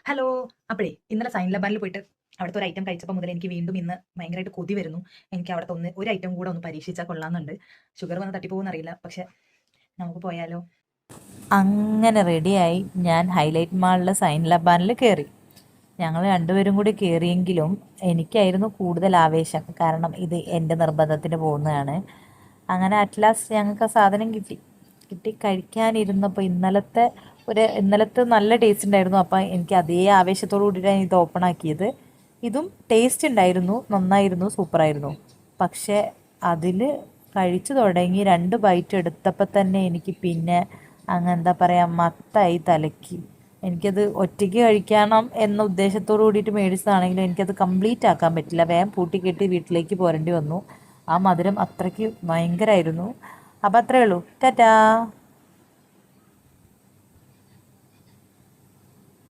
Hello. അപ്പോഴേ ഇന്നലെ sign ലബാനിൽ പോയിട്ട് അവിടുത്തെ ഒരു ഐറ്റം കഴിച്ചപ്പോൾ മുതൽ എനിക്ക് വീണ്ടും ഇന്ന് ഭയങ്കരമായിട്ട് കൊതി വരുന്നു. എനിക്ക് അവിടുത്തെ ഒരു ഐറ്റം കൂടെ ഒന്ന് പരീക്ഷിച്ചാൽ കൊള്ളാമെന്നുണ്ട്. ഷുഗർ വന്ന് തട്ടിപ്പോകുമെന്ന് അറിയില്ല, പക്ഷെ നമുക്ക് പോയാലോ? അങ്ങനെ റെഡിയായി ഞാൻ ഹൈലൈറ്റ് മാളിലെ സൈൻ ലബാനിൽ കയറി. ഞങ്ങൾ രണ്ടുപേരും കൂടി കയറിയെങ്കിലും എനിക്കായിരുന്നു കൂടുതൽ ആവേശം, കാരണം ഇത് എൻ്റെ നിർബന്ധത്തിന് പോകുന്നതാണ്. അങ്ങനെ അറ്റ് ലാസ്റ്റ് ഞങ്ങൾക്ക് ആ സാധനം കിട്ടി കഴിക്കാനിരുന്നപ്പോൾ ഇന്നലത്തെ നല്ല ടേസ്റ്റ് ഉണ്ടായിരുന്നു. അപ്പം എനിക്ക് അതേ ആവേശത്തോടു കൂടിയിട്ടാണ് ഇത് ഓപ്പൺ ആക്കിയത്. ഇതും ടേസ്റ്റ് ഉണ്ടായിരുന്നു, നന്നായിരുന്നു, സൂപ്പറായിരുന്നു. പക്ഷേ അതിൽ കഴിച്ചു തുടങ്ങി 2 ബൈറ്റ് എടുത്തപ്പോൾ തന്നെ എനിക്ക് പിന്നെ അങ്ങ് എന്താ പറയുക, മത്തായി തലയ്ക്ക്. എനിക്കത് ഒറ്റയ്ക്ക് കഴിക്കണം എന്ന ഉദ്ദേശത്തോടു കൂടിയിട്ട് മേടിച്ചതാണെങ്കിലും എനിക്കത് കംപ്ലീറ്റ് ആക്കാൻ പറ്റില്ല. വേഗം പൂട്ടിക്കെട്ടി വീട്ടിലേക്ക് പോരേണ്ടി വന്നു. ആ മധുരം അത്രയ്ക്ക് ഭയങ്കരമായിരുന്നു. അപ്പം അത്രയേ ഉള്ളൂ. ടാറ്റാ.